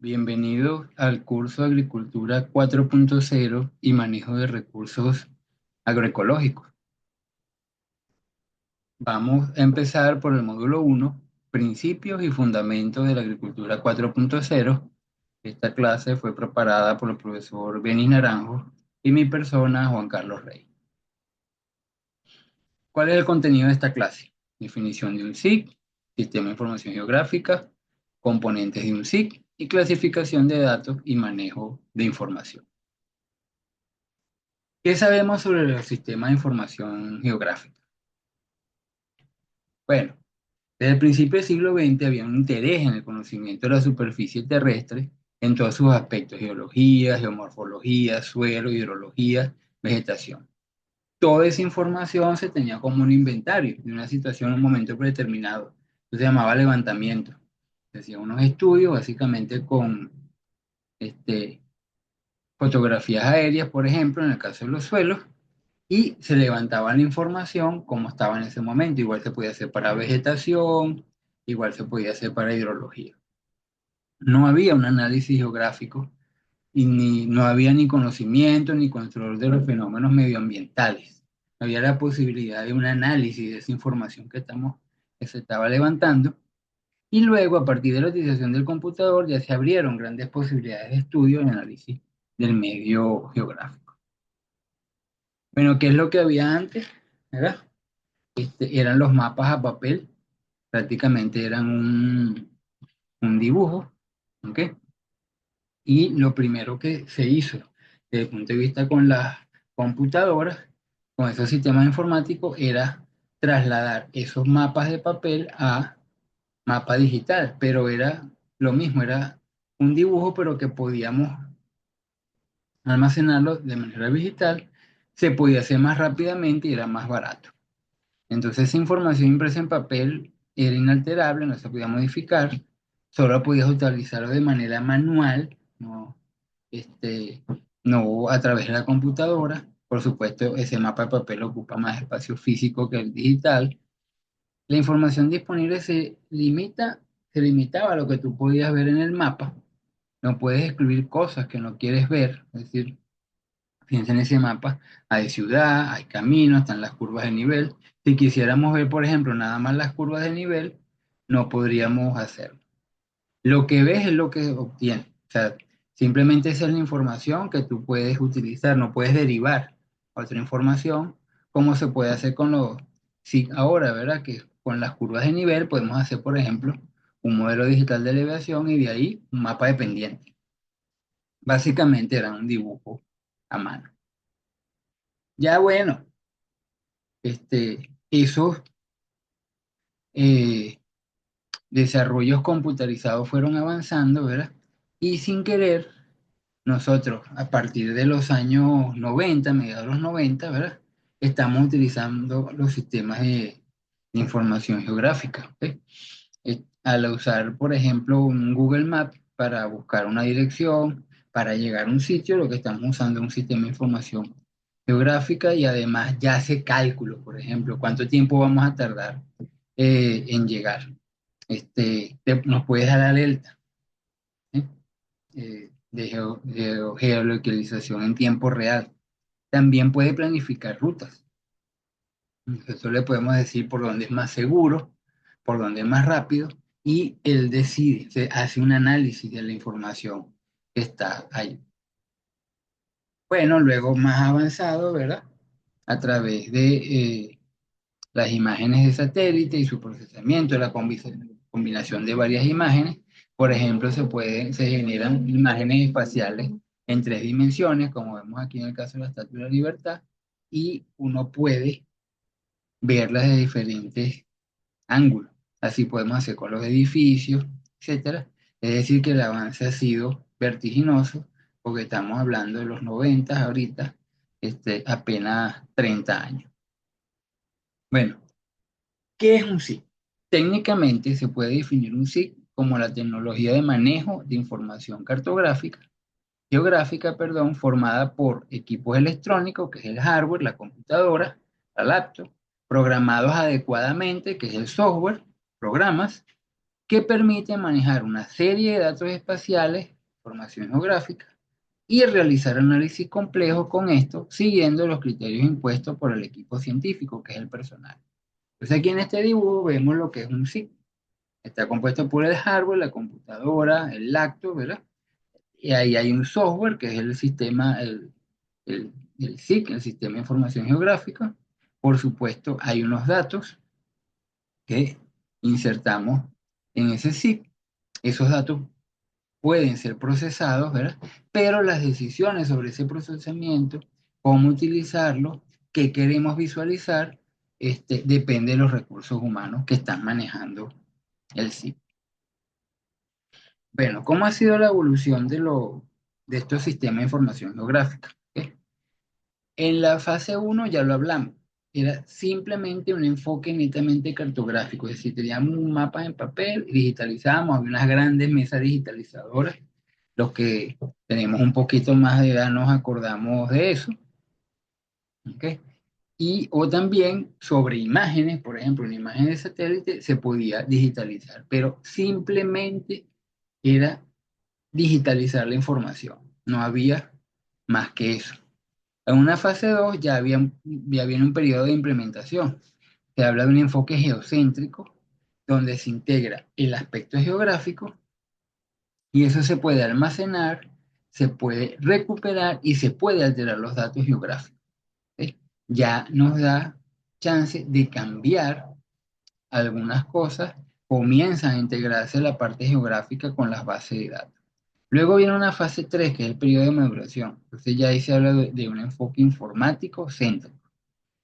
Bienvenido al curso de Agricultura 4.0 y manejo de recursos agroecológicos. Vamos a empezar por el módulo 1, Principios y Fundamentos de la Agricultura 4.0. Esta clase fue preparada por el profesor Benis Naranjo y mi persona, Juan Carlos Rey. ¿Cuál es el contenido de esta clase? Definición de un SIG, Sistema de Información Geográfica, componentes de un SIG y clasificación de datos y manejo de información. ¿Qué sabemos sobre los sistemas de información geográfica? Bueno, desde el principio del siglo XX había un interés en el conocimiento de la superficie terrestre en todos sus aspectos: geología, geomorfología, suelo, hidrología, vegetación. Toda esa información se tenía como un inventario de una situación en un momento predeterminado. Eso se llamaba levantamiento. Se hacían unos estudios básicamente con este, fotografías aéreas, por ejemplo, en el caso de los suelos, y se levantaba la información como estaba en ese momento. Igual se podía hacer para vegetación, igual se podía hacer para hidrología. No había un análisis geográfico y no había ni conocimiento ni control de los fenómenos medioambientales. Había la posibilidad de un análisis de esa información que se estaba levantando. Y luego, a partir de la utilización del computador, ya se abrieron grandes posibilidades de estudio y análisis del medio geográfico. Bueno, ¿qué es lo que había antes? ¿Verdad? Eran los mapas a papel, prácticamente eran un dibujo, ¿ok? Y lo primero que se hizo desde el punto de vista con las computadoras, con esos sistemas informáticos, era trasladar esos mapas de papel a mapa digital, pero era lo mismo, era un dibujo, pero que podíamos almacenarlo de manera digital, se podía hacer más rápidamente y era más barato. Entonces esa información impresa en papel era inalterable, no se podía modificar, solo podías utilizarlo de manera manual, este, no a través de la computadora. Por supuesto, ese mapa de papel ocupa más espacio físico que el digital. La información disponible se limitaba a lo que tú podías ver en el mapa. No puedes excluir cosas que no quieres ver, es decir, fíjense en ese mapa, hay ciudad, hay caminos, están las curvas de nivel. Si quisiéramos ver, por ejemplo, nada más las curvas de nivel, no podríamos hacerlo. Lo que ves es lo que obtienes. O sea, simplemente esa es la información que tú puedes utilizar, no puedes derivar otra información, como se puede hacer con los... Sí, ahora, ¿verdad? Que con las curvas de nivel podemos hacer, por ejemplo, un modelo digital de elevación y de ahí un mapa de pendiente. Básicamente era un dibujo a mano. Ya bueno, esos eh, desarrollos computarizados fueron avanzando, ¿verdad? Y sin querer, nosotros a partir de los años 90, mediados de los 90, ¿verdad? Estamos utilizando los sistemas de información geográfica, ¿ok? Al usar, por ejemplo, un Google Maps para buscar una dirección, para llegar a un sitio, lo que estamos usando es un sistema de información geográfica y además ya hace cálculos, por ejemplo, cuánto tiempo vamos a tardar en llegar. Nos puede dar alerta, ¿eh? De geolocalización en tiempo real. También puede planificar rutas. Nosotros le podemos decir por dónde es más seguro, por dónde es más rápido, y él decide, se hace un análisis de la información que está ahí. Bueno, luego más avanzado, ¿verdad? A través de las imágenes de satélite y su procesamiento, la combinación de varias imágenes. Por ejemplo, se generan imágenes espaciales en 3 dimensiones, como vemos aquí en el caso de la Estatua de la Libertad, y uno puede verlas de diferentes ángulos. Así podemos hacer con los edificios, etcétera. Es decir, que el avance ha sido vertiginoso, porque estamos hablando de los 90 ahorita, apenas 30 años. Bueno, ¿qué es un SIG? Técnicamente se puede definir un SIG como la tecnología de manejo de información geográfica, perdón, formada por equipos electrónicos, que es el hardware, la computadora, la laptop, programados adecuadamente, que es el software, programas, que permiten manejar una serie de datos espaciales información geográfica y realizar análisis complejos con esto, siguiendo los criterios impuestos por el equipo científico, que es el personal. Entonces aquí en este dibujo vemos lo que es un SIC. Está compuesto por el hardware, la computadora, el lacto, ¿verdad? Y ahí hay un software que es el sistema, el, el SIC, el Sistema de Información Geográfica. Por supuesto, hay unos datos que insertamos en ese SIC. Esos datos pueden ser procesados, ¿verdad? Pero las decisiones sobre ese procesamiento, cómo utilizarlo, qué queremos visualizar, depende de los recursos humanos que están manejando el SIC. Bueno, ¿cómo ha sido la evolución de estos sistemas de información geográfica? ¿Ok? En la fase uno ya lo hablamos, era simplemente un enfoque netamente cartográfico, es decir, teníamos un mapa en papel, digitalizábamos, había unas grandes mesas digitalizadoras. Los que tenemos un poquito más de edad nos acordamos de eso, ¿ok? O también sobre imágenes, por ejemplo, una imagen de satélite se podía digitalizar, pero simplemente era digitalizar la información, no había más que eso. En una fase 2 ya viene un periodo de implementación. Se habla de un enfoque geocéntrico, donde se integra el aspecto geográfico y eso se puede almacenar, se puede recuperar y se puede alterar los datos geográficos. ¿Sí? Ya nos da chance de cambiar algunas cosas, comienzan a integrarse la parte geográfica con las bases de datos. Luego viene una fase 3 que es el periodo de maduración. Entonces ya ahí se habla de un enfoque informático céntrico.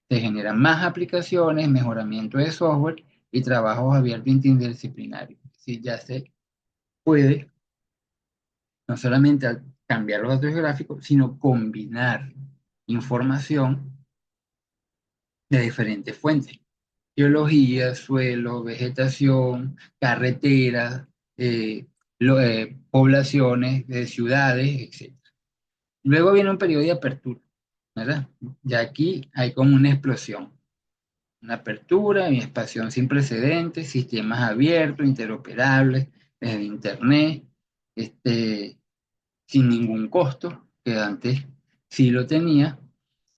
Se generan más aplicaciones, mejoramiento de software y trabajos abiertos interdisciplinarios. Si ya se puede no solamente cambiar los datos geográficos, sino combinar información de diferentes fuentes. Geología, suelo, vegetación, carreteras, poblaciones de ciudades, etc. Luego viene un periodo de apertura, ¿verdad? Ya aquí hay como una explosión, una apertura, una expansión sin precedentes, sistemas abiertos, interoperables, desde Internet, sin ningún costo, que antes sí lo tenía,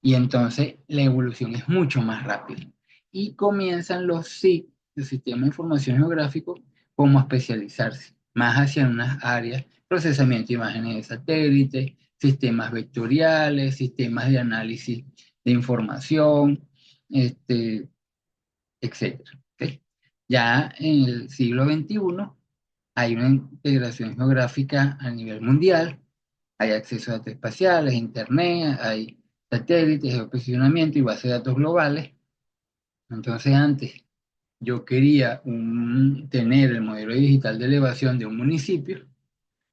y entonces la evolución es mucho más rápida. Y comienzan los SIG, el Sistema de Información Geográfico, como a especializarse más hacia unas áreas, procesamiento de imágenes de satélite, sistemas vectoriales, sistemas de análisis de información, etcétera. ¿Ok? Ya en el siglo XXI hay una integración geográfica a nivel mundial, hay acceso a datos espaciales, internet, hay satélites, geoposicionamiento y bases de datos globales. Entonces antes yo quería tener el modelo digital de elevación de un municipio,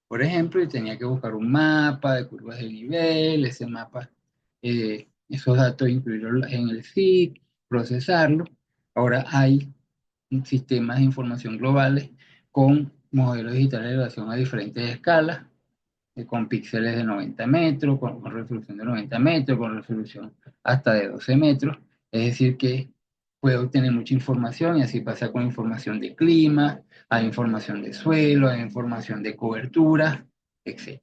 por ejemplo, y tenía que buscar un mapa de curvas de nivel, ese mapa, esos datos incluirlos en el SIG, procesarlo. Ahora hay sistemas de información globales con modelos digitales de elevación a diferentes escalas, con píxeles de 90 metros, con resolución de 90 metros, con resolución hasta de 12 metros. Es decir, que puedo obtener mucha información y así pasa con información de clima, hay información de suelo, hay información de cobertura, etc.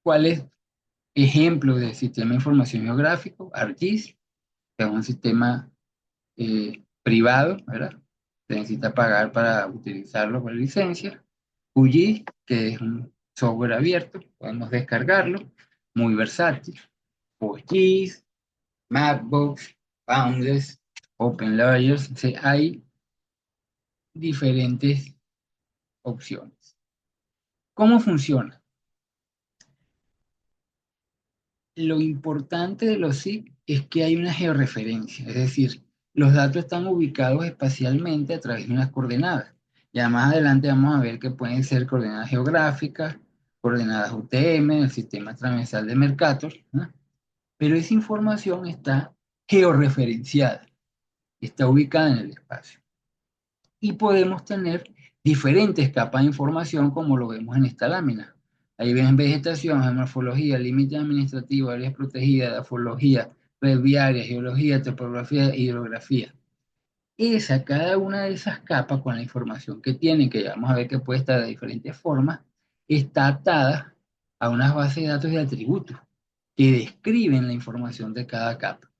¿Cuál es ejemplo de sistema de información geográfico? ArcGIS, que es un sistema privado, ¿verdad? Se necesita pagar para utilizarlo por licencia. QGIS, que es un software abierto, podemos descargarlo, muy versátil. PostGIS, Mapbox, Boundless, OpenLayers, hay diferentes opciones. ¿Cómo funciona? Lo importante de los SIG es que hay una georreferencia, es decir, los datos están ubicados espacialmente a través de unas coordenadas. Ya más adelante vamos a ver que pueden ser coordenadas geográficas, coordenadas UTM, el sistema transversal de Mercator, ¿no? Pero esa información está georreferenciada, está ubicada en el espacio. Y podemos tener diferentes capas de información como lo vemos en esta lámina. Ahí ven vegetación, geomorfología, límite administrativo, áreas protegidas, dafología, red viaria, geología, topografía e hidrografía. Cada una de esas capas con la información que tiene, que ya vamos a ver que puede estar de diferentes formas, está atada a unas bases de datos de atributos que describen la información de cada capa.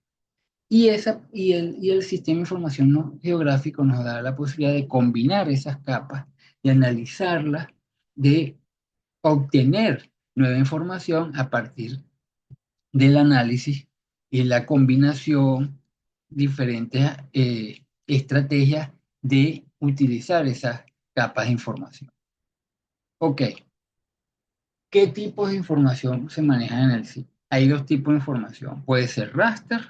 Y el sistema de información geográfico nos da la posibilidad de combinar esas capas, de analizarlas, de obtener nueva información a partir del análisis y la combinación, diferentes estrategias de utilizar esas capas de información. Ok, ¿qué tipos de información se manejan en el SIG? Hay dos tipos de información, puede ser raster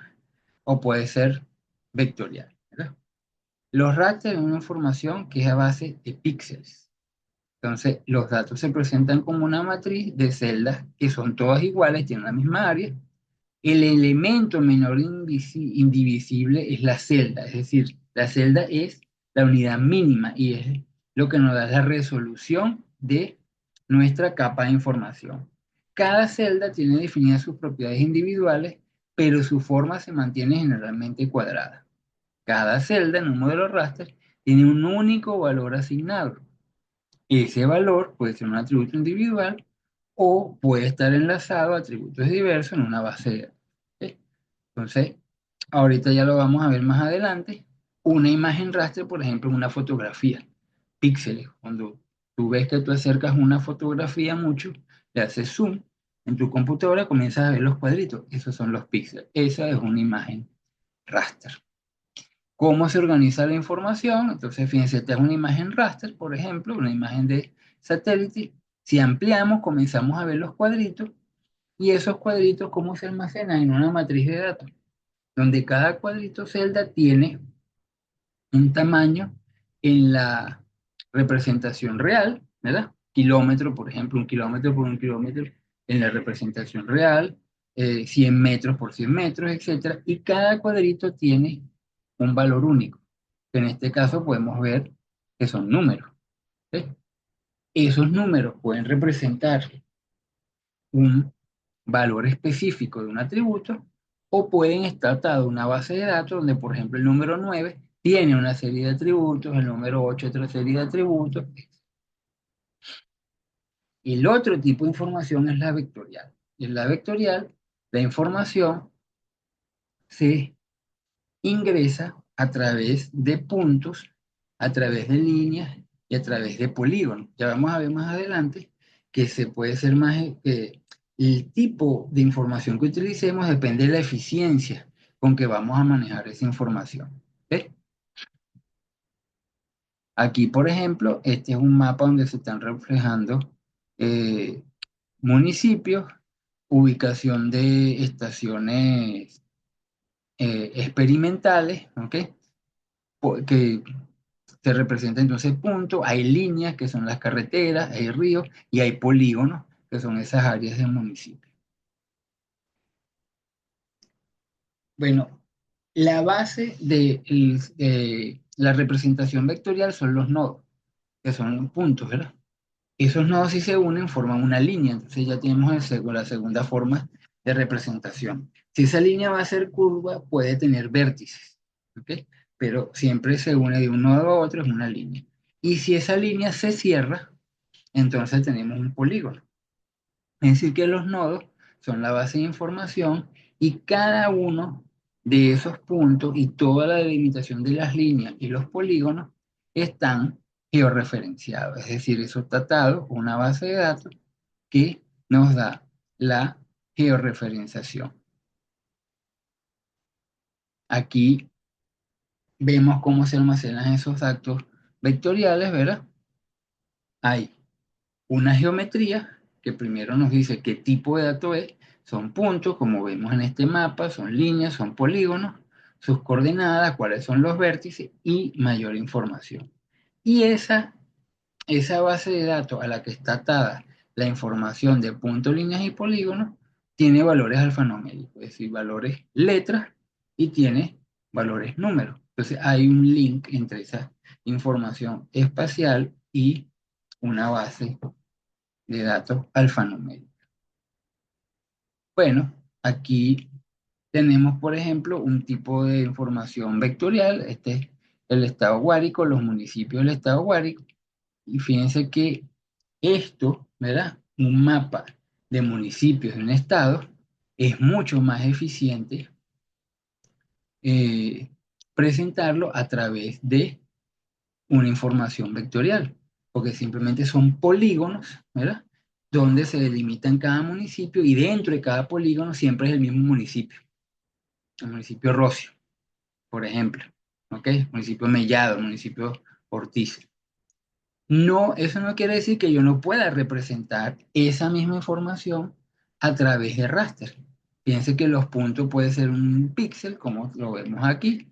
o puede ser vectorial, ¿verdad? Los raster es una información que es a base de píxeles. Entonces, los datos se presentan como una matriz de celdas que son todas iguales, tienen la misma área. El elemento menor indivisible es la celda, es decir, la celda es la unidad mínima y es lo que nos da la resolución de nuestra capa de información. Cada celda tiene definidas sus propiedades individuales, pero su forma se mantiene generalmente cuadrada. Cada celda en un modelo raster tiene un único valor asignado. Ese valor puede ser un atributo individual o puede estar enlazado a atributos diversos en una base de datos. ¿Ok? Entonces, ahorita ya lo vamos a ver más adelante. Una imagen raster, por ejemplo, es una fotografía, píxeles. Cuando tú ves que tú acercas una fotografía mucho, le haces zoom en tu computadora, comienzas a ver los cuadritos. Esos son los píxeles. Esa es una imagen raster. ¿Cómo se organiza la información? Entonces, fíjense, esta es una imagen raster, por ejemplo, una imagen de satélite. Si ampliamos, comenzamos a ver los cuadritos y esos cuadritos, ¿cómo se almacenan? En una matriz de datos, donde cada cuadrito celda tiene un tamaño en la representación real, ¿verdad? Kilómetro, por ejemplo, un kilómetro por un kilómetro en la representación real, 100 metros por 100 metros, etcétera. Y cada cuadrito tiene un valor único. En este caso podemos ver que son números. ¿Sí? Esos números pueden representar un valor específico de un atributo o pueden estar atados a una base de datos donde, por ejemplo, el número 9 tiene una serie de atributos, el número 8 otra serie de atributos. El otro tipo de información es la vectorial. Y en la vectorial, la información se ingresa a través de puntos, a través de líneas y a través de polígonos. Ya vamos a ver más adelante que se puede ser más, el tipo de información que utilicemos depende de la eficiencia con que vamos a manejar esa información. ¿Ves? Aquí, por ejemplo, este es un mapa donde se están reflejando eh, municipios, ubicación de estaciones experimentales, ¿ok? Que se representa entonces puntos, hay líneas que son las carreteras, hay ríos y hay polígonos que son esas áreas del municipio. Bueno, la base de la representación vectorial son los nodos, que son puntos, ¿verdad? Esos nodos si se unen forman una línea, entonces ya tenemos la segunda forma de representación. Si esa línea va a ser curva, puede tener vértices, ¿ok? Pero siempre se une de un nodo a otro, es una línea. Y si esa línea se cierra, entonces tenemos un polígono. Es decir, que los nodos son la base de información y cada uno de esos puntos y toda la delimitación de las líneas y los polígonos están georreferenciados. Es decir, eso está atado a una base de datos que nos da la georreferenciación. Aquí vemos cómo se almacenan esos datos vectoriales, ¿verdad? Hay una geometría que primero nos dice qué tipo de dato es, son puntos, como vemos en este mapa, son líneas, son polígonos, sus coordenadas, cuáles son los vértices y mayor información. Y esa base de datos a la que está atada la información de puntos, líneas y polígonos tiene valores alfanuméricos, es decir, valores letras y tiene valores números. Entonces hay un link entre esa información espacial y una base de datos alfanuméricos. Bueno, aquí tenemos, por ejemplo, un tipo de información vectorial. Este es el estado Guárico, los municipios del estado Guárico. Y fíjense que esto, ¿verdad? Un mapa de municipios de un estado es mucho más eficiente eh, presentarlo a través de una información vectorial, porque simplemente son polígonos, ¿verdad? Donde se delimitan cada municipio y dentro de cada polígono siempre es el mismo municipio. El municipio Rocio, por ejemplo, ¿ok? Municipio Mellado, municipio Ortiz. No, eso no quiere decir que yo no pueda representar esa misma información a través de raster. Piense que los puntos pueden ser un píxel, como lo vemos aquí,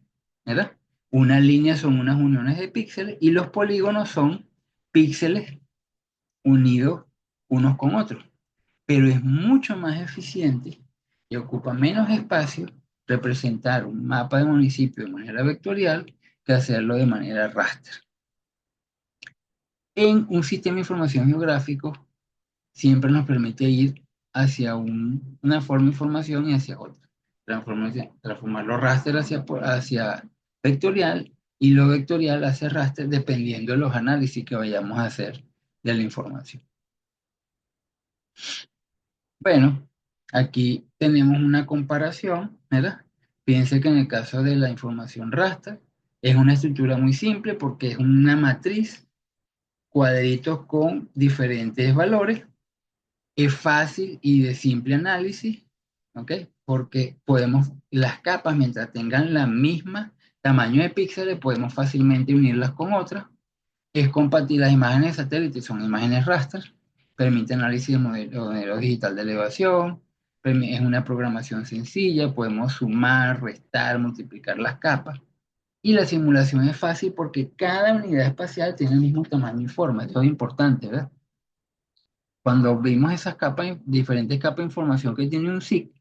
¿verdad? Una línea son unas uniones de píxeles y los polígonos son píxeles unidos unos con otros. Pero es mucho más eficiente y ocupa menos espacio representar un mapa de municipio de manera vectorial que hacerlo de manera raster. En un sistema de información geográfico siempre nos permite ir hacia una forma de información y hacia otra. Transformar los raster hacia vectorial y lo vectorial hacia raster dependiendo de los análisis que vayamos a hacer de la información. Bueno, aquí tenemos una comparación, ¿verdad? Piense que en el caso de la información raster es una estructura muy simple porque es una matriz, cuadritos con diferentes valores. Es fácil y de simple análisis, ¿ok? Porque las capas, mientras tengan la misma tamaño de píxeles, podemos fácilmente unirlas con otras. Es compatible, las imágenes de satélite son imágenes raster, permite análisis de modelo digital de elevación, es una programación sencilla, podemos sumar, restar, multiplicar las capas. Y la simulación es fácil porque cada unidad espacial tiene el mismo tamaño y forma, eso es importante, ¿verdad? Cuando vimos esas capas, diferentes capas de información que tiene un SIG,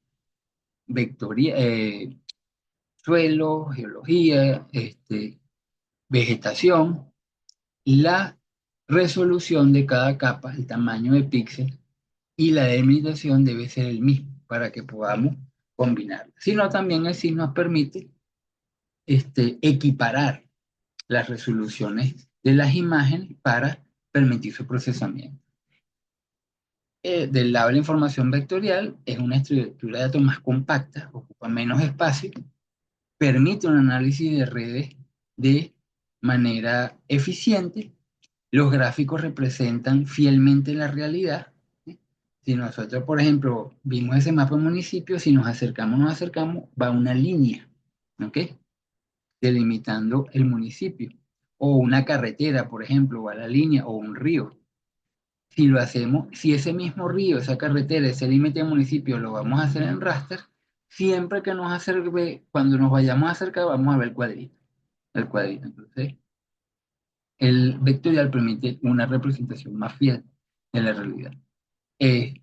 vectoría, suelo, geología, vegetación, la resolución de cada capa, el tamaño de píxel y la delimitación debe ser el mismo para que podamos combinar. Sino también el SIG nos permite equiparar las resoluciones de las imágenes para permitir su procesamiento. Del lado de la información vectorial, es una estructura de datos más compacta, ocupa menos espacio, permite un análisis de redes de manera eficiente. Los gráficos representan fielmente la realidad. ¿Sí? Si nosotros, por ejemplo, vimos ese mapa de municipios, si nos acercamos, va una línea, ¿ok? Delimitando el municipio. O una carretera, por ejemplo, va la línea, o un río. Si lo hacemos, si ese mismo río, esa carretera, ese límite de municipio lo vamos a hacer en raster, siempre que nos acerque, cuando nos vayamos a acercar, vamos a ver el cuadrito. El cuadrito. Entonces, el vectorial permite una representación más fiel de la realidad. Es,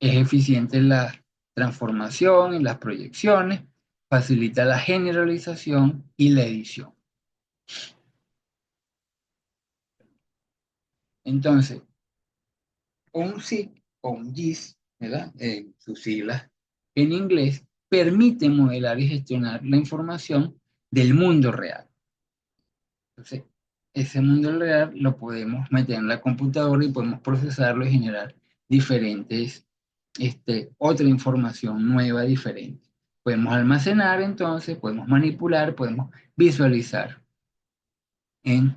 es eficiente en la transformación, en las proyecciones, facilita la generalización y la edición. Entonces, un SIG o un GIS, ¿verdad? Sus siglas en inglés, permite modelar y gestionar la información del mundo real. Entonces, ese mundo real lo podemos meter en la computadora y podemos procesarlo y generar diferentes, otra información nueva, diferente. Podemos almacenar entonces, podemos manipular, podemos visualizar en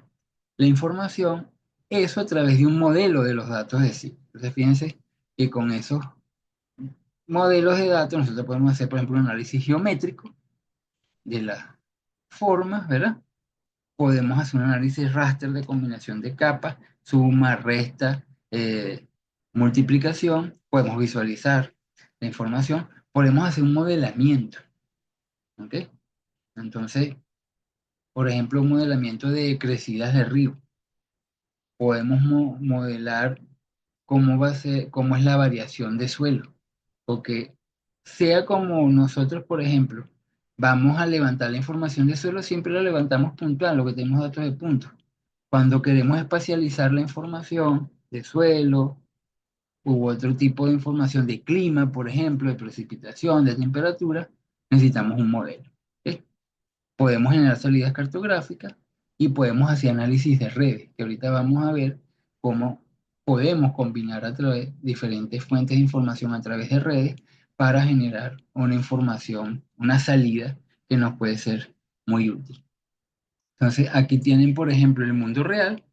la información, eso a través de un modelo de los datos de sí. Entonces, fíjense que con esos modelos de datos nosotros podemos hacer, por ejemplo, un análisis geométrico de las formas, ¿verdad? Podemos hacer un análisis raster de combinación de capas, suma, resta, multiplicación, podemos visualizar la información, podemos hacer un modelamiento, ¿ok? Entonces, por ejemplo, un modelamiento de crecidas de río. Podemos modelar cómo es la variación de suelo, porque sea como nosotros, por ejemplo, vamos a levantar la información de suelo, siempre la levantamos puntual, lo que tenemos datos de puntos. Cuando queremos espacializar la información de suelo u otro tipo de información de clima, por ejemplo, de precipitación, de temperatura, necesitamos un modelo. ¿Ok? podemos generar salidas cartográficas y podemos hacer análisis de redes, que ahorita vamos a ver cómo podemos combinar a través de diferentes fuentes de información a través de redes para generar una información, una salida que nos puede ser muy útil. Entonces, aquí tienen, por ejemplo, el mundo real,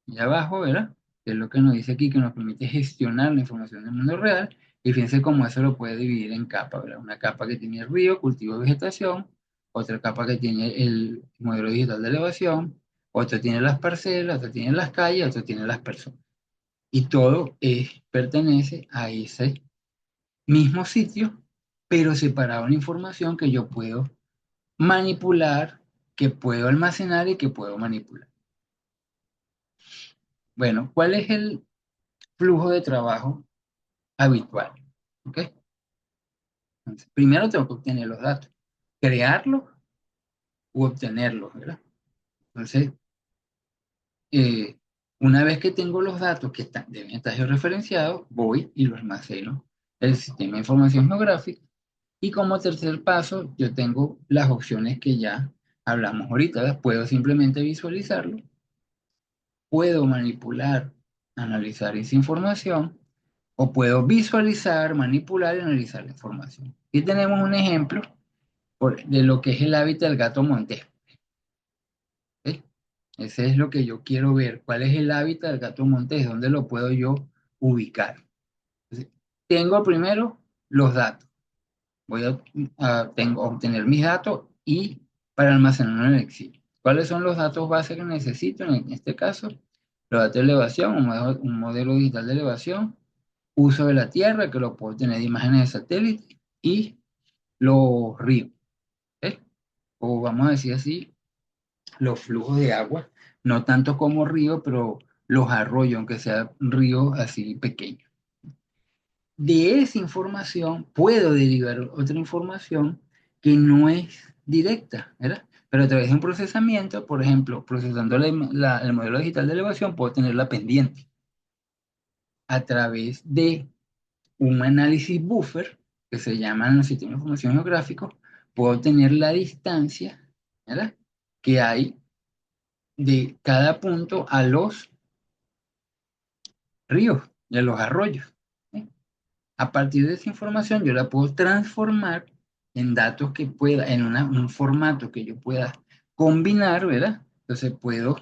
y abajo, ¿verdad? Que es lo que nos dice aquí, que nos permite gestionar la información del mundo real. Y fíjense cómo eso lo puede dividir en capas, ¿verdad? Una capa que tiene el río, cultivo de vegetación, otra capa que tiene el modelo digital de elevación, otra tiene las parcelas, otra tiene las calles, otra tiene las personas. Y todo pertenece a ese mismo sitio, pero separado en información que yo puedo manipular, que puedo almacenar y que puedo manipular. Bueno, ¿cuál es el flujo de trabajo habitual? ¿Ok? Entonces, primero tengo que obtener los datos, crearlos u obtenerlos, ¿verdad? Entonces, eh, una vez que tengo los datos que deben estar georreferenciados, voy y los almaceno en el sistema de información geográfica. Y como tercer paso, yo tengo las opciones que ya hablamos ahorita, ¿verdad? Puedo simplemente visualizarlo, puedo manipular, analizar esa información, o puedo visualizar, manipular y analizar la información. Aquí tenemos un ejemplo de lo que es el hábitat del gato montés. ¿Ok? Ese es lo que yo quiero ver. ¿Cuál es el hábitat del gato montés? ¿Dónde lo puedo yo ubicar? Entonces, tengo primero los datos. Voy a obtener mis datos y para almacenarlo en el Excel. ¿Cuáles son los datos base que necesito? En este caso, los datos de elevación, un modelo digital de elevación, uso de la tierra, que lo puedo tener de imágenes de satélite, y los ríos, ¿eh? O vamos a decir así, los flujos de agua, no tanto como río, pero los arroyos, aunque sean ríos así pequeños. De esa información puedo derivar otra información que no es directa, ¿verdad? Pero a través de un procesamiento, por ejemplo, procesando el modelo digital de elevación, puedo tener la pendiente. A través de un análisis buffer, que se llama en el sistema de información geográfico, puedo tener la distancia, ¿verdad? Que hay de cada punto a los ríos y a los arroyos. ¿Sí? A partir de esa información yo la puedo transformar en datos que pueda, en un formato que yo pueda combinar, ¿verdad? Entonces puedo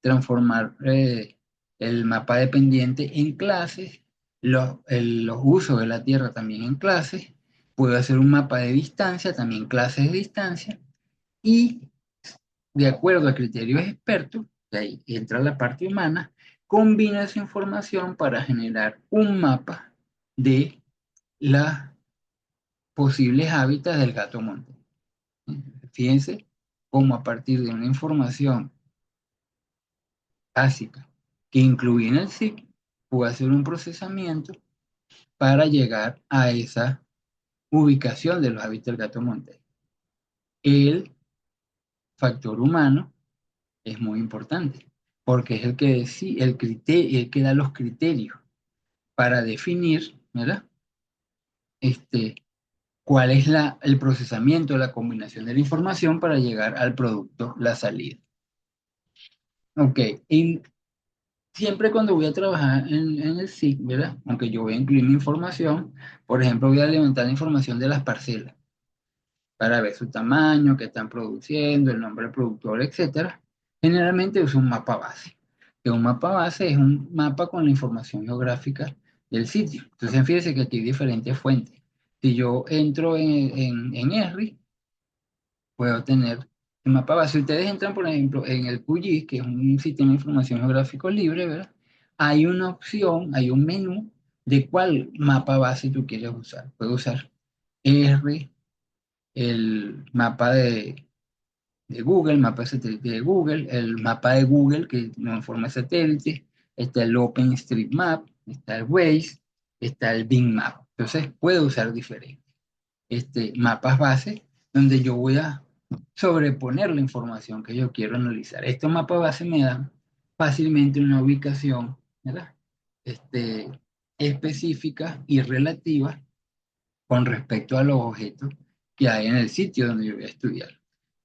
transformar el mapa dependiente en clases, los usos de la Tierra también en clases, puedo hacer un mapa de distancia, también clases de distancia, y de acuerdo a criterios expertos, que ahí entra la parte humana, combina esa información para generar un mapa de los posibles hábitats del gato montés. Fíjense cómo a partir de una información básica que incluí en el SIC, puedo hacer un procesamiento para llegar a esa ubicación de los hábitats del gato montés. El factor humano es muy importante porque es el que decide, el que da los criterios para definir, ¿verdad? Este, cuál es el procesamiento, la combinación de la información para llegar al producto, la salida. Ok, y siempre cuando voy a trabajar en el SIC, ¿verdad? Aunque yo voy a incluir mi información, por ejemplo, voy a alimentar la información de las parcelas para ver su tamaño, qué están produciendo, el nombre del productor, etcétera. Generalmente uso un mapa base. Que un mapa base es un mapa con la información geográfica del sitio. Entonces, fíjense que aquí hay diferentes fuentes. Si yo entro en ESRI, puedo tener el mapa base. Si ustedes entran, por ejemplo, en el QGIS, que es un sistema de información geográfico libre, ¿verdad? Hay una opción, hay un menú de cuál mapa base tú quieres usar. Puedes usar ESRI, el mapa de Google, el mapa de satélite de Google, el mapa de Google que no en forma de satélite, está el OpenStreetMap, está el Waze, está el Bing Map. Entonces, puedo usar diferentes mapas base donde yo voy a sobreponer la información que yo quiero analizar. Estos mapas base me dan fácilmente una ubicación, ¿verdad? Este, específica y relativa con respecto a los objetos que hay en el sitio donde yo voy a estudiar.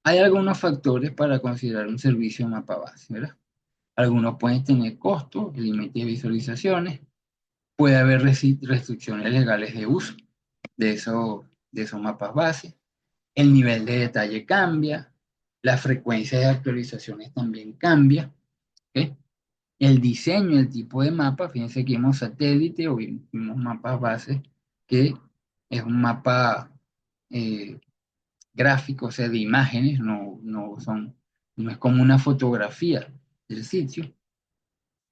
Hay algunos factores para considerar un servicio de mapa base, ¿verdad? Algunos pueden tener costos, límites de visualizaciones, puede haber restricciones legales de uso de esos mapas base, el nivel de detalle cambia, la frecuencia de actualizaciones también cambia, ¿ok? El diseño, el tipo de mapa, fíjense que vimos satélite o vimos mapas base, que es un mapa eh, gráfico, o sea, de imágenes, no es como una fotografía del sitio.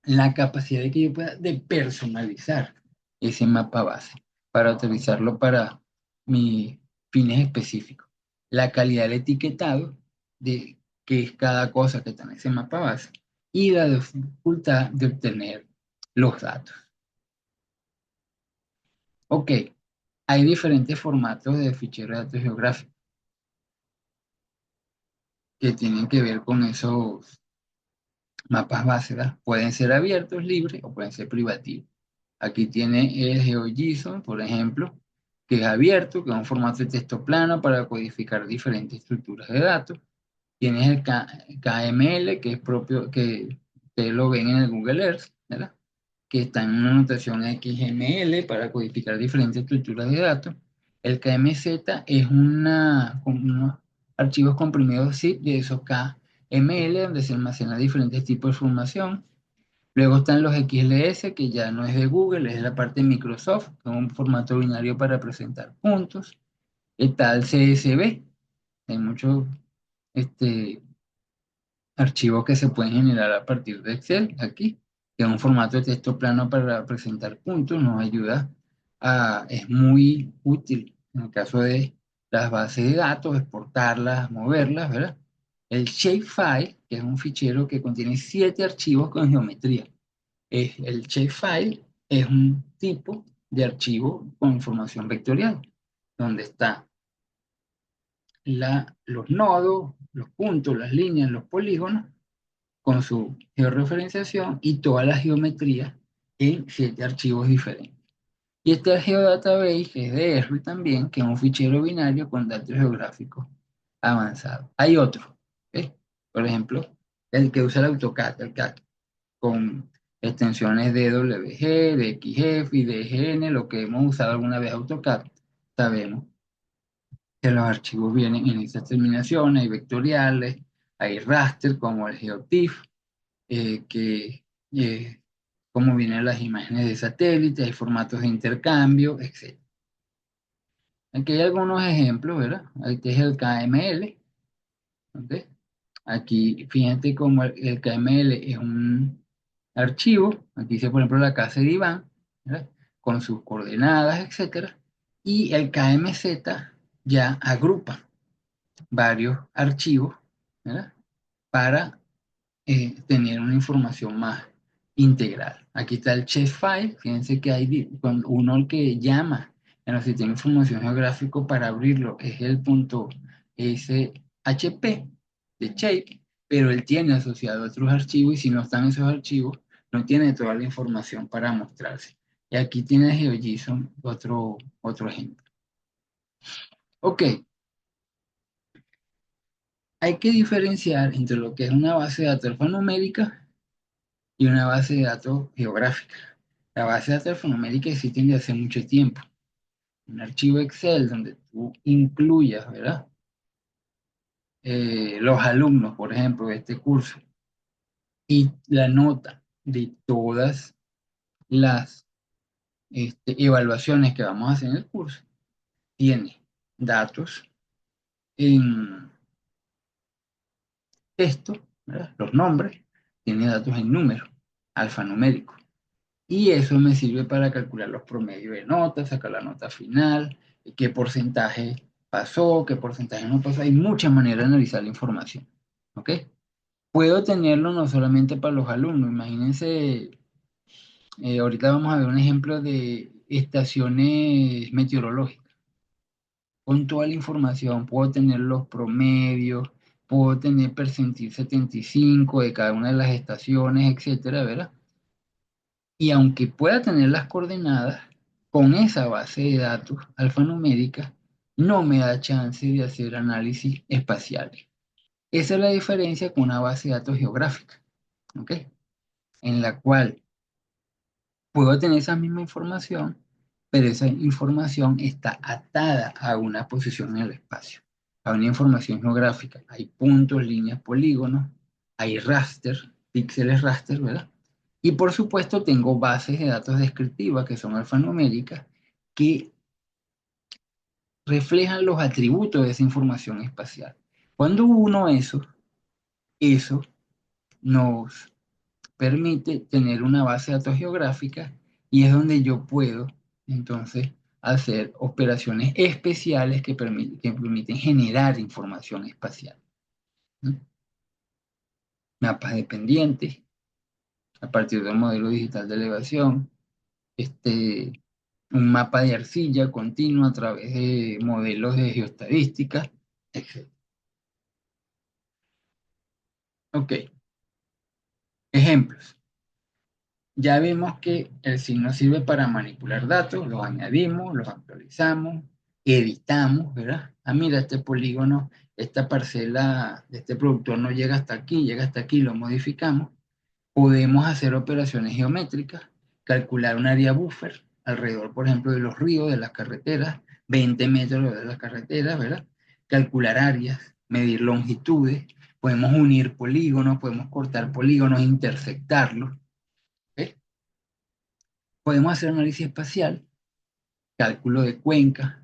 La capacidad de que yo pueda de personalizar ese mapa base para utilizarlo para mis fines específicos. La calidad del etiquetado de qué es cada cosa que está en ese mapa base y la dificultad de obtener los datos. Ok, hay diferentes formatos de ficheros de datos geográficos que tienen que ver con esos mapas base, ¿verdad? Pueden ser abiertos, libres o pueden ser privativos. Aquí tiene el GeoJSON, por ejemplo, que es abierto, que es un formato de texto plano para codificar diferentes estructuras de datos. Tienes el KML, que es propio, que ustedes lo ven en el Google Earth, ¿verdad? Que está en una notación XML para codificar diferentes estructuras de datos. El KMZ es unos archivos comprimidos zip de esos KML, donde se almacenan diferentes tipos de información. Luego están los XLS, que ya no es de Google, es de la parte de Microsoft, que es un formato binario para presentar puntos. Está el CSV, hay muchos este, archivos que se pueden generar a partir de Excel, aquí, que es un formato de texto plano para presentar puntos, nos ayuda es muy útil en el caso de las bases de datos, exportarlas, moverlas, ¿verdad? El shapefile, que es un fichero que contiene 7 archivos con geometría. El shapefile es un tipo de archivo con información vectorial, donde está los nodos, los puntos, las líneas, los polígonos, con su georreferenciación y toda la geometría en 7 archivos diferentes. Y este es el Geodatabase, que es de R también, que es un fichero binario con datos geográficos avanzados. Hay otro, ¿ok? Por ejemplo, el que usa el AutoCAD, el CAD, con extensiones de WG, de XF y de GN, lo que hemos usado alguna vez AutoCAD, sabemos que los archivos vienen en esas terminaciones, hay vectoriales, hay raster como el GeoTIFF, que como vienen las imágenes de satélite, hay formatos de intercambio, etc. Aquí hay algunos ejemplos, ¿verdad? Este es el KML, ¿ok? Aquí, fíjate cómo el KML es un archivo, aquí dice por ejemplo la casa de Iván, ¿verdad? Con sus coordenadas, etcétera, y el KMZ ya agrupa varios archivos, ¿verdad? Para tener una información más integral. Aquí está el shapefile, fíjense que hay cuando uno el que llama en los sistemas de información geográfico para abrirlo es el punto SHP de shape, pero él tiene asociado otros archivos y si no están esos archivos, no tiene toda la información para mostrarse. Y aquí tiene GeoJSON otro ejemplo. Ok, hay que diferenciar entre lo que es una base de datos alfanumérica y una base de datos geográfica. La base de datos alfanumérica existe desde hace mucho tiempo. Un archivo Excel donde tú incluyas, ¿verdad? Los alumnos, por ejemplo, de este curso y la nota de todas las evaluaciones que vamos a hacer en el curso, tiene datos en texto, ¿verdad? Los nombres, tiene datos en números, alfanuméricos. Y eso me sirve para calcular los promedios de notas, sacar la nota final, qué porcentaje pasó, qué porcentaje no pasó. Hay muchas maneras de analizar la información. ¿Ok? Puedo tenerlo no solamente para los alumnos. Imagínense, ahorita vamos a ver un ejemplo de estaciones meteorológicas. Con toda la información puedo tener los promedios, puedo tener percentil 75 de cada una de las estaciones, etcétera, ¿verdad? Y aunque pueda tener las coordenadas, con esa base de datos alfanumérica, no me da chance de hacer análisis espaciales. Esa es la diferencia con una base de datos geográfica, ¿ok? En la cual puedo tener esa misma información, pero esa información está atada a una posición en el espacio, a una información geográfica. Hay puntos, líneas, polígonos, hay raster, píxeles raster, ¿verdad? Y por supuesto tengo bases de datos descriptivas que son alfanuméricas que reflejan los atributos de esa información espacial. Cuando uno eso nos permite tener una base de datos geográfica y es donde yo puedo entonces hacer operaciones especiales que permiten generar información espacial, ¿no? Mapas dependientes a partir del modelo digital de elevación, un mapa de arcilla continuo a través de modelos de geoestadística, etc. Ok, ejemplos. Ya vimos que el signo sirve para manipular datos, los añadimos, los actualizamos, editamos, ¿verdad? Ah, mira, este polígono, esta parcela de este productor no llega hasta aquí, llega hasta aquí, lo modificamos. Podemos hacer operaciones geométricas, calcular un área buffer alrededor, por ejemplo, de los ríos, de las carreteras, 20 metros de las carreteras, ¿verdad? Calcular áreas, medir longitudes, podemos unir polígonos, podemos cortar polígonos, intersectarlos, ¿ok? Podemos hacer análisis espacial, cálculo de cuencas,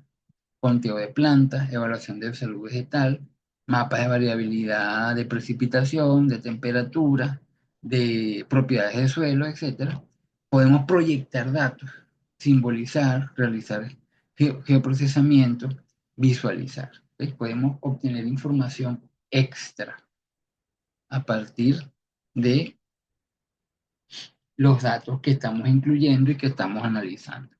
conteo de plantas, evaluación de salud vegetal, mapas de variabilidad de precipitación, de temperatura, de propiedades de suelo, etcétera. Podemos proyectar datos, simbolizar, realizar geoprocesamiento, visualizar. ¿Ves? Podemos obtener información extra a partir de los datos que estamos incluyendo y que estamos analizando.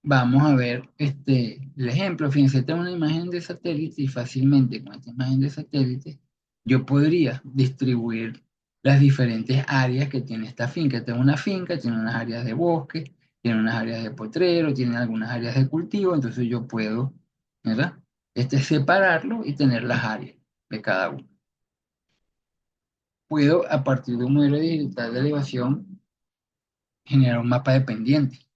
Vamos a ver el ejemplo. Fíjense, tengo una imagen de satélite y fácilmente con esta imagen de satélite yo podría distribuir las diferentes áreas que tiene esta finca. Tengo una finca, tiene unas áreas de bosque, tiene unas áreas de potrero, tiene algunas áreas de cultivo, entonces yo puedo, ¿verdad? Separarlo y tener las áreas de cada uno. Puedo, a partir de un modelo digital de elevación, generar un mapa de pendientes.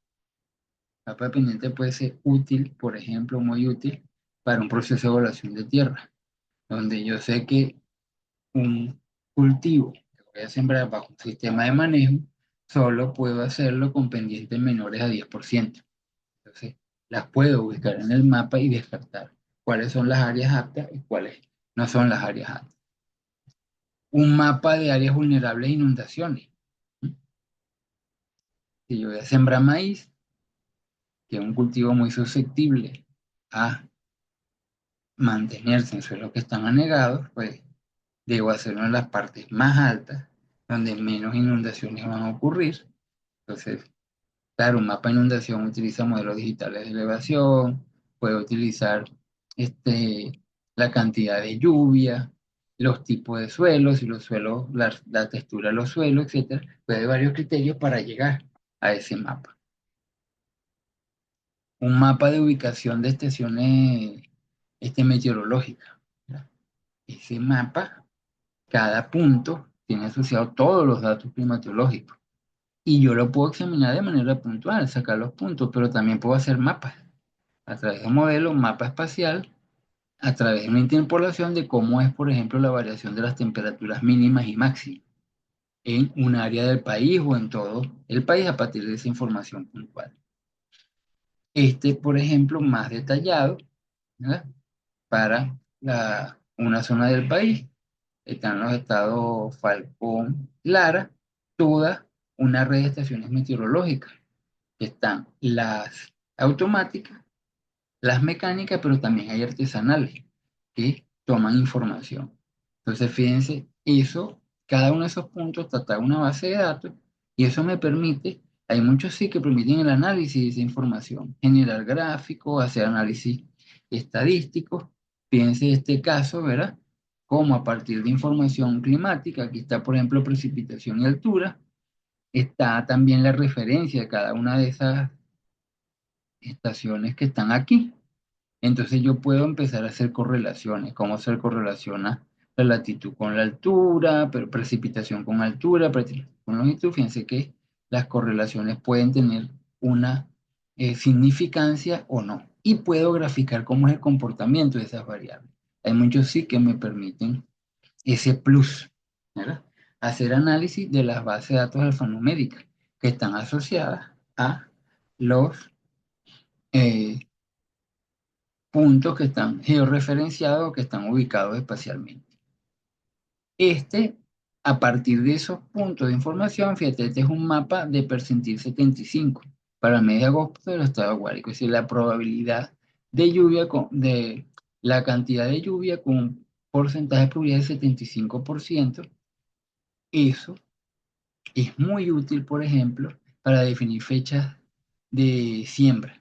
Mapa dependiente puede ser útil, por ejemplo, muy útil para un proceso de evaluación de tierra, donde yo sé que un cultivo que voy a sembrar bajo un sistema de manejo, solo puedo hacerlo con pendientes menores a 10%. Entonces, las puedo ubicar en el mapa y descartar cuáles son las áreas aptas y cuáles no son las áreas aptas. Un mapa de áreas vulnerables a inundaciones. Si yo voy a sembrar maíz, que es un cultivo muy susceptible a mantenerse en suelos que están anegados, pues debo hacerlo en las partes más altas, donde menos inundaciones van a ocurrir. Entonces, claro, un mapa de inundación utiliza modelos digitales de elevación, puede utilizar este, la cantidad de lluvia, los tipos de suelos, y los suelos, la textura de los suelos, etcétera. Puede haber varios criterios para llegar a ese mapa. Un mapa de ubicación de estaciones meteorológicas, ¿verdad? Ese mapa, cada punto tiene asociado todos los datos climatológicos. Y yo lo puedo examinar de manera puntual, sacar los puntos, pero también puedo hacer mapas a través de un modelo, un mapa espacial, a través de una interpolación de cómo es, por ejemplo, la variación de las temperaturas mínimas y máximas en un área del país o en todo el país a partir de esa información puntual. Por ejemplo, más detallado, ¿verdad? Para una zona del país. Están los estados Falcón, Lara, toda una red de estaciones meteorológicas. Están las automáticas, las mecánicas, pero también hay artesanales que toman información. Entonces, fíjense, cada uno de esos puntos trata una base de datos y eso me permite, hay muchos sí que permiten el análisis de esa información, generar gráficos, hacer análisis estadísticos. Fíjense este caso, ¿verdad? Como a partir de información climática, aquí está, por ejemplo, precipitación y altura, está también la referencia de cada una de esas estaciones que están aquí. Entonces yo puedo empezar a hacer correlaciones, cómo se correlaciona la latitud con la altura, pero precipitación con altura, precipitación con longitud. Fíjense que las correlaciones pueden tener una significancia o no. Y puedo graficar cómo es el comportamiento de esas variables. Hay muchos sí que me permiten ese plus, ¿verdad? Hacer análisis de las bases de datos alfanuméricas que están asociadas a los eh, puntos que están georreferenciados o que están ubicados espacialmente. A partir de esos puntos de información, fíjate, este es un mapa de percentil 75 para el mes de agosto del estado acuático, es decir, la probabilidad de lluvia, de la cantidad de lluvia con un porcentaje de probabilidad de 75%. Eso es muy útil, por ejemplo, para definir fechas de siembra,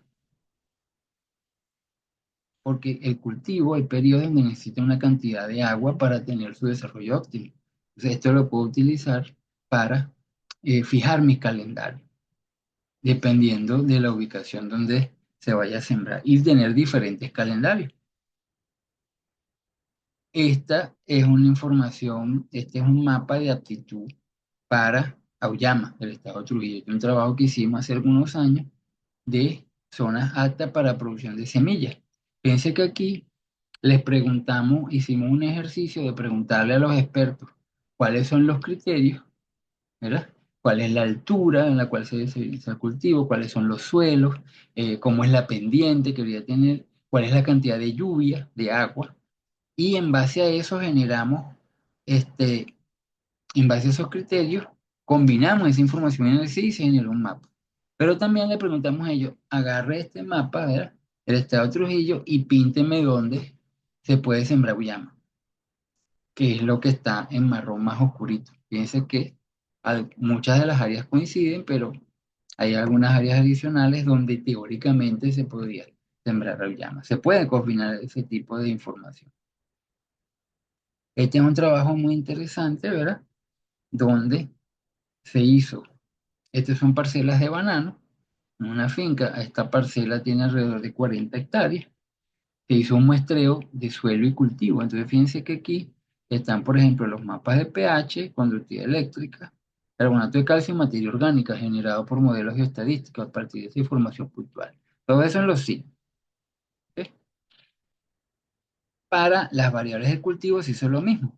porque el cultivo, el periodo donde necesita una cantidad de agua para tener su desarrollo óptimo. Entonces, esto lo puedo utilizar para fijar mis calendarios, dependiendo de la ubicación donde se vaya a sembrar y tener diferentes calendarios. Esta es una información, este es un mapa de aptitud para Auyama, del estado de Trujillo. Es un trabajo que hicimos hace algunos años de zonas aptas para producción de semillas. Fíjense que aquí les preguntamos, hicimos un ejercicio de preguntarle a los expertos cuáles son los criterios, ¿verdad? ¿Cuál es la altura en la cual se realiza el cultivo? ¿Cuáles son los suelos? ¿Cómo es la pendiente que debería tener? ¿Cuál es la cantidad de lluvia, de agua? Y en base a eso generamos, este, en base a esos criterios, combinamos esa información en el sí y se generó un mapa. Pero también le preguntamos a ellos, agarre este mapa, ¿verdad? El estado de Trujillo y pínteme dónde se puede sembrar uyama, que es lo que está en marrón más oscurito. Fíjense que muchas de las áreas coinciden, pero hay algunas áreas adicionales donde teóricamente se podría sembrar uyama. Se puede combinar ese tipo de información. Este es un trabajo muy interesante, ¿verdad? Donde se hizo, estas son parcelas de banano, en una finca, esta parcela tiene alrededor de 40 hectáreas, se hizo un muestreo de suelo y cultivo. Entonces fíjense que aquí están, por ejemplo, los mapas de pH, conductividad eléctrica, carbonato de calcio y materia orgánica generado por modelos geoestadísticos a partir de esa información puntual. Todo eso en los sí. ¿Ok? Para las variables de cultivo se hizo lo mismo.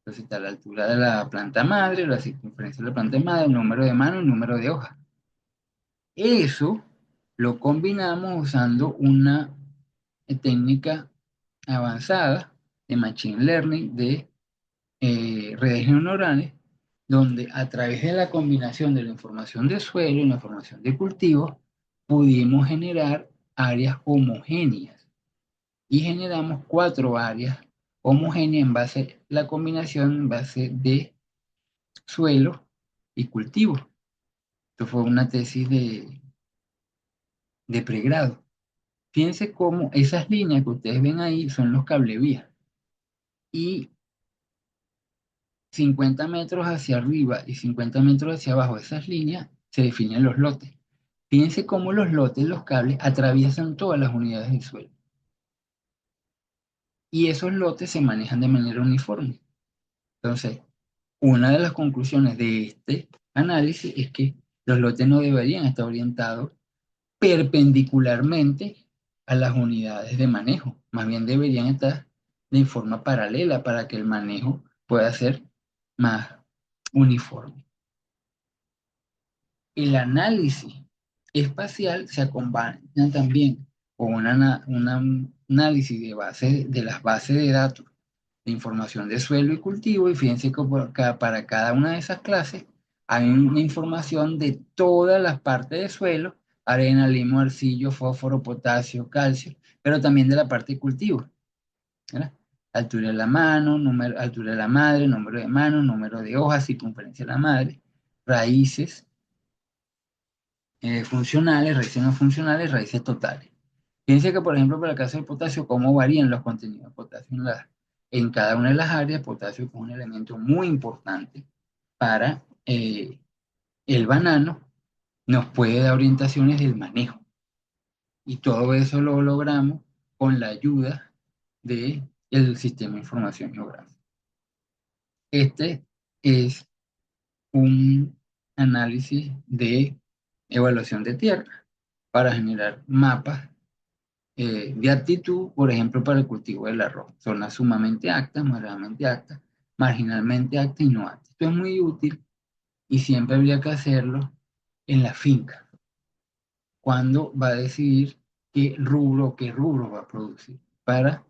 Entonces está la altura de la planta madre, la circunferencia de la planta madre, el número de mano, el número de hojas. Eso lo combinamos usando una técnica avanzada de Machine Learning de redes neuronales, donde a través de la combinación de la información de suelo y la información de cultivo, pudimos generar áreas homogéneas y generamos 4 áreas homogéneas en base a la combinación en base de suelo y cultivo. Esto fue una tesis de pregrado. Fíjense cómo esas líneas que ustedes ven ahí son los cablevías y 50 metros hacia arriba y 50 metros hacia abajo de esas líneas se definen los lotes. Fíjense cómo los lotes, los cables, atraviesan todas las unidades del suelo. Y esos lotes se manejan de manera uniforme. Entonces, una de las conclusiones de este análisis es que los lotes no deberían estar orientados perpendicularmente a las unidades de manejo. Más bien deberían estar de forma paralela para que el manejo pueda ser más uniforme. El análisis espacial se acompaña también con un análisis de las bases de datos de información de suelo y cultivo, y fíjense que para cada una de esas clases hay una información de todas las partes de suelo: arena, limo, arcillo, fósforo, potasio, calcio, pero también de la parte de cultivo, ¿verdad? Altura de la mano, altura de la madre, número de manos, número de hojas, circunferencia de la madre, raíces funcionales, raíces no funcionales, raíces totales. Fíjense que, por ejemplo, para el caso del potasio, cómo varían los contenidos de potasio en cada una de las áreas. Potasio es un elemento muy importante para el banano, nos puede dar orientaciones del manejo. Y todo eso lo logramos con la ayuda del sistema de información geográfica. Este es un análisis de evaluación de tierra para generar mapas de aptitud, por ejemplo, para el cultivo del arroz. Zonas sumamente aptas, moderadamente aptas, marginalmente aptas y no aptas. Esto es muy útil y siempre habría que hacerlo en la finca, cuando va a decidir qué rubro va a producir, para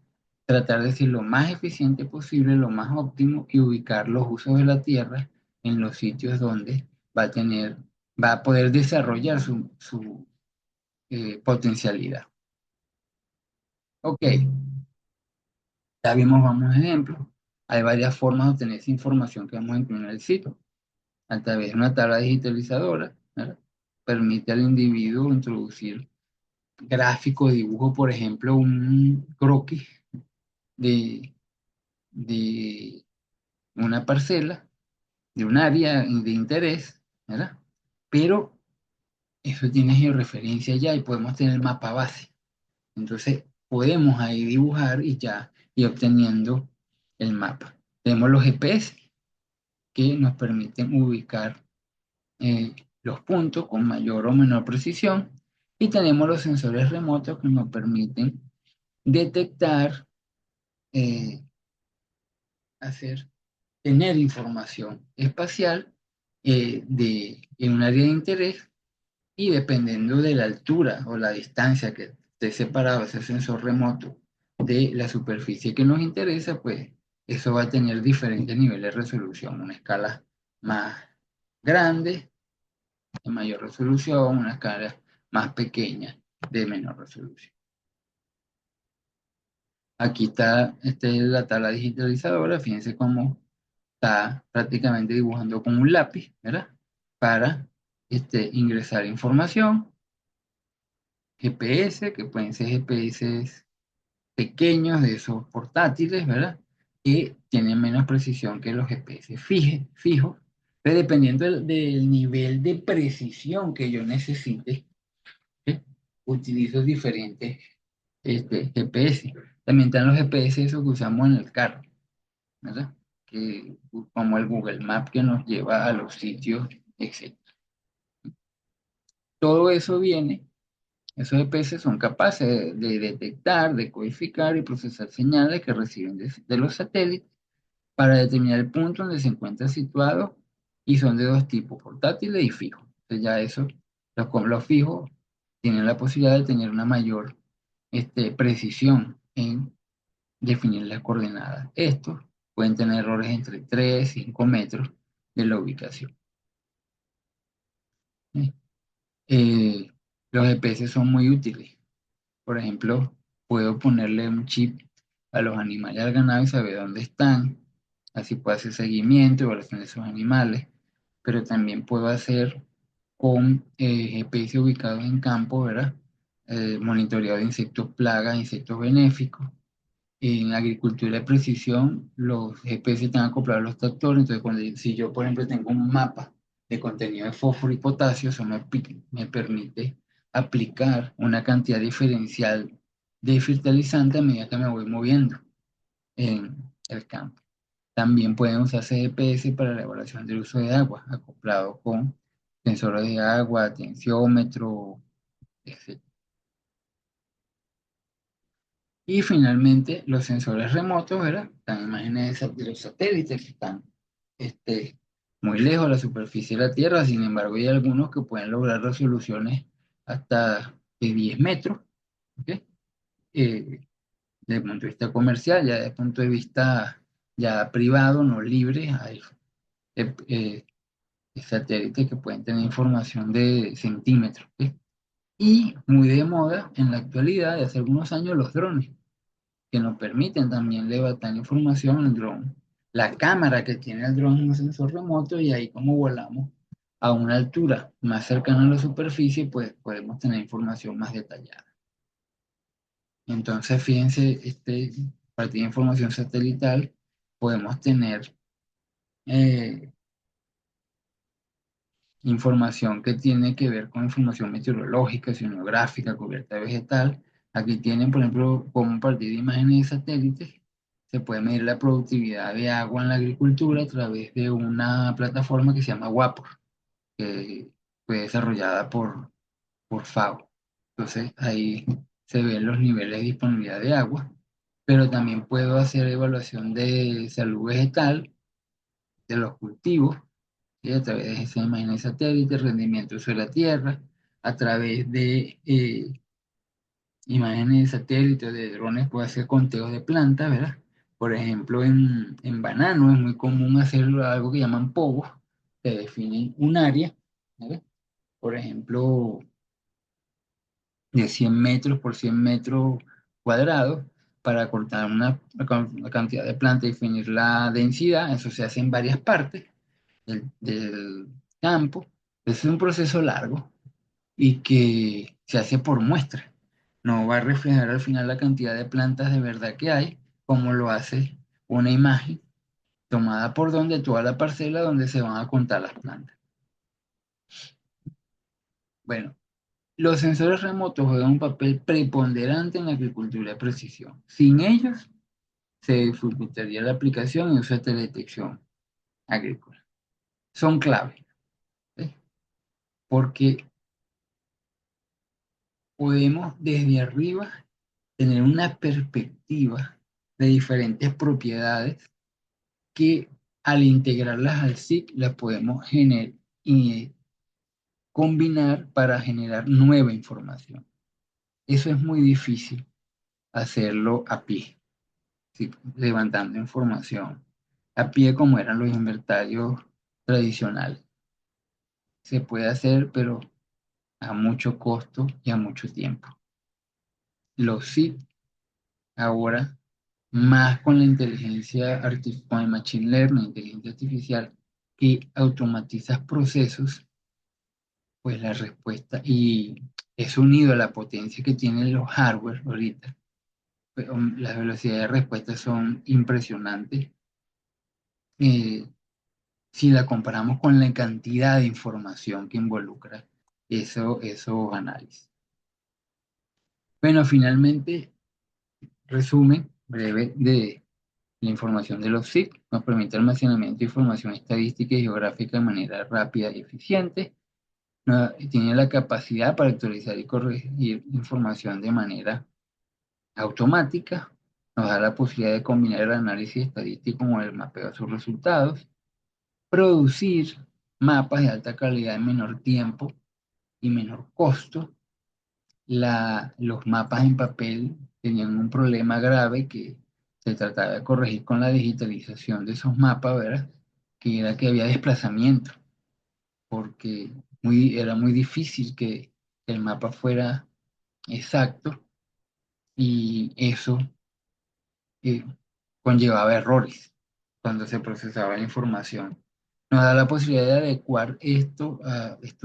tratar de ser lo más eficiente posible, lo más óptimo y ubicar los usos de la tierra en los sitios donde va a poder desarrollar su potencialidad. Ok, ya vimos varios ejemplos. Hay varias formas de obtener esa información que vamos a incluir en el sitio. A través de una tabla digitalizadora, ¿verdad? Permite al individuo introducir gráfico, dibujo, por ejemplo, un croquis de, de una parcela, de un área de interés, ¿verdad? Pero eso tiene georreferencia ya y podemos tener mapa base. Entonces, podemos ahí dibujar y ya ir obteniendo el mapa. Tenemos los GPS que nos permiten ubicar los puntos con mayor o menor precisión y tenemos los sensores remotos que nos permiten detectar, eh, tener información espacial en un área de interés y dependiendo de la altura o la distancia que esté separado ese sensor remoto de la superficie que nos interesa, pues eso va a tener diferentes niveles de resolución, una escala más grande, de mayor resolución, una escala más pequeña, de menor resolución. Aquí está la tabla digitalizadora, fíjense cómo está prácticamente dibujando con un lápiz, ¿verdad? Para ingresar información, GPS, que pueden ser GPS pequeños de esos portátiles, ¿verdad? Que tienen menos precisión que los GPS fijos, pero dependiendo del nivel de precisión que yo necesite, ¿sí? Utilizo diferentes GPS. También están los GPS esos que usamos en el carro, ¿verdad? Como el Google Maps que nos lleva a los sitios, etc. Todo eso viene, esos GPS son capaces de detectar, de codificar y procesar señales que reciben de los satélites para determinar el punto donde se encuentra situado y son de dos tipos, portátiles y fijos. Entonces ya eso, los fijos tienen la posibilidad de tener una mayor precisión en definir las coordenadas. Estos pueden tener errores entre 3 y 5 metros de la ubicación. ¿Sí? Eh, los GPS son muy útiles. Por ejemplo, puedo ponerle un chip a los animales al ganado y saber dónde están. Así puedo hacer seguimiento y evaluación de esos animales. Pero también puedo hacer con GPS ubicados en campo, ¿verdad? Monitoreado de insectos plagas, insectos benéficos. En agricultura de precisión, los GPS están acoplados a los tractores, entonces si yo, por ejemplo, tengo un mapa de contenido de fósforo y potasio, eso me permite aplicar una cantidad diferencial de fertilizante a medida que me voy moviendo en el campo. También pueden usarse GPS para la evaluación del uso de agua, acoplado con sensores de agua, tensiómetro, etc. Y finalmente, los sensores remotos, ¿verdad? Están imágenes de los satélites que están muy lejos de la superficie de la Tierra. Sin embargo, hay algunos que pueden lograr resoluciones hasta de 10 metros, ¿ok? Desde el punto de vista comercial, ya desde el punto de vista ya privado, no libre, hay eh, satélites que pueden tener información de centímetros, ¿ok? Y muy de moda en la actualidad, de hace algunos años, los drones que nos permiten también levantar información en el dron. La cámara que tiene el dron es un sensor remoto y ahí como volamos a una altura más cercana a la superficie, pues podemos tener información más detallada. Entonces, fíjense, a partir de información satelital, podemos tener eh, información que tiene que ver con información meteorológica, oceanográfica, cubierta vegetal, Aquí tienen, por ejemplo, cómo a partir de imágenes de satélites se puede medir la productividad de agua en la agricultura a través de una plataforma que se llama WAPOR, que fue desarrollada por FAO. Entonces ahí se ven los niveles de disponibilidad de agua, pero también puedo hacer evaluación de salud vegetal, de los cultivos, ¿sí? A través de esa imagen de satélite, rendimiento sobre la tierra, a través de imágenes de satélite, de drones, puedo hacer conteos de plantas, ¿verdad? Por ejemplo, en banano es muy común hacer algo que llaman pogos, que definen un área, ¿verdad? Por ejemplo, de 100 metros por 100 metros cuadrados para cortar una cantidad de plantas y definir la densidad. Eso se hace en varias partes del campo. Es un proceso largo y que se hace por muestra. No va a reflejar al final la cantidad de plantas de verdad que hay, como lo hace una imagen tomada por donde toda la parcela donde se van a contar las plantas. Bueno, los sensores remotos juegan un papel preponderante en la agricultura de precisión. Sin ellos, se dificultaría la aplicación y uso de teledetección agrícola. Son clave, ¿sí? Porque podemos desde arriba tener una perspectiva de diferentes propiedades que al integrarlas al SIC las podemos y combinar para generar nueva información. Eso es muy difícil hacerlo a pie, ¿sí? Levantando información a pie como eran los inventarios tradicionales. Se puede hacer, pero a mucho costo y a mucho tiempo. Los SIC ahora, más con la inteligencia artificial, con el machine learning, inteligencia artificial, que automatiza procesos, pues la respuesta, y es unido a la potencia que tienen los hardware ahorita, pues, las velocidades de respuesta son impresionantes. eh, si la comparamos con la cantidad de información que involucra esos análisis. Bueno, finalmente, resumen breve de la información de los SIC nos permite almacenamiento de información estadística y geográfica de manera rápida y eficiente. Tiene la capacidad para actualizar y corregir información de manera automática. Nos da la posibilidad de combinar el análisis estadístico con el mapeo de sus resultados. Producir mapas de alta calidad en menor tiempo y menor costo. Los mapas en papel tenían un problema grave que se trataba de corregir con la digitalización de esos mapas, ¿verdad? Que era que había desplazamiento, porque era muy difícil que el mapa fuera exacto y eso eh, conllevaba errores cuando se procesaba la información. Nos da la posibilidad de adecuar esto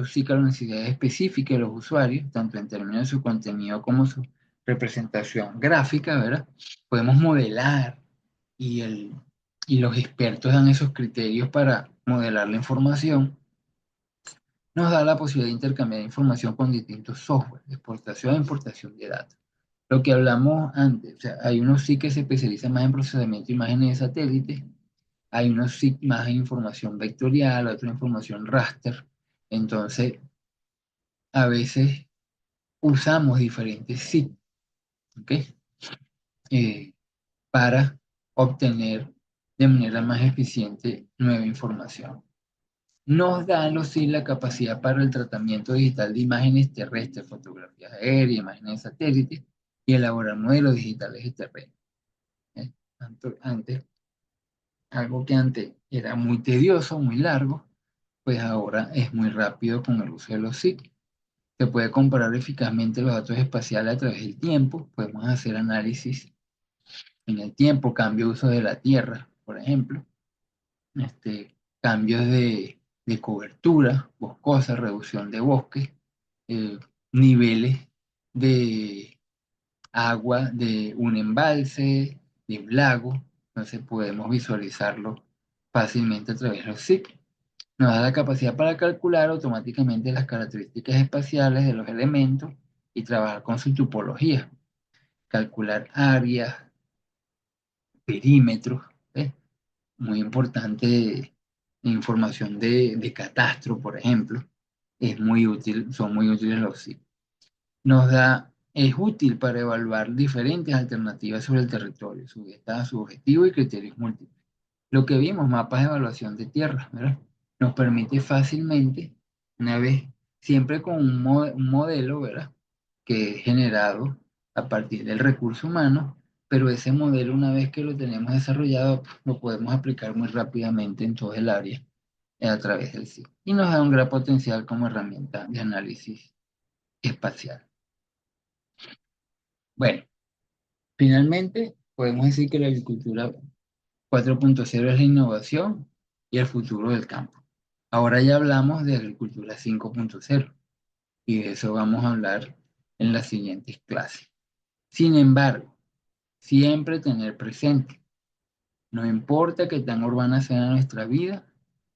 sí que a las necesidades específicas de los usuarios, tanto en términos de su contenido como su representación gráfica, ¿verdad? Podemos modelar y, y los expertos dan esos criterios para modelar la información. Nos da la posibilidad de intercambiar información con distintos software, de exportación e importación de datos. Lo que hablamos antes, o sea, hay unos sí que se especializan más en procesamiento de imágenes de satélite, hay unos sí más en información vectorial, otros en información raster. Entonces, a veces usamos diferentes SIG, ¿ok? Eh, para obtener de manera más eficiente nueva información. Nos dan los SIG la capacidad para el tratamiento digital de imágenes terrestres, fotografías aéreas, imágenes de satélite y elaborar modelos digitales de terreno. ¿Eh? Antes, algo que antes era muy tedioso, muy largo, pues ahora es muy rápido con el uso de los SIG. Se puede comparar eficazmente los datos espaciales a través del tiempo. Podemos hacer análisis en el tiempo, cambio de uso de la Tierra, por ejemplo, cambios de cobertura boscosa, reducción de bosques, eh, niveles de agua de un embalse, de un lago. Entonces podemos visualizarlo fácilmente a través de los SIG. Nos da la capacidad para calcular automáticamente las características espaciales de los elementos y trabajar con su topología. calcular áreas, perímetros, ¿ves? Muy importante información de catastro, por ejemplo. Es muy útil, son muy útiles los SIG. Es útil para evaluar diferentes alternativas sobre el territorio, su objetivo y criterios múltiples. Lo que vimos, mapas de evaluación de tierras, ¿verdad? Nos permite fácilmente, una vez, siempre con un modelo, ¿verdad? Que es generado a partir del recurso humano, pero ese modelo, una vez que lo tenemos desarrollado, lo podemos aplicar muy rápidamente en todo el área a través del SIG. Y nos da un gran potencial como herramienta de análisis espacial. Bueno, finalmente, podemos decir que la agricultura 4.0 es la innovación y el futuro del campo. Ahora ya hablamos de agricultura 5.0 y de eso vamos a hablar en las siguientes clases. Sin embargo, siempre tener presente, no importa qué tan urbana sea nuestra vida,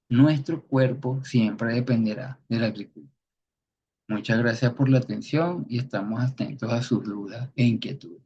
nuestro cuerpo siempre dependerá de la agricultura. Muchas gracias por la atención y estamos atentos a sus dudas e inquietudes.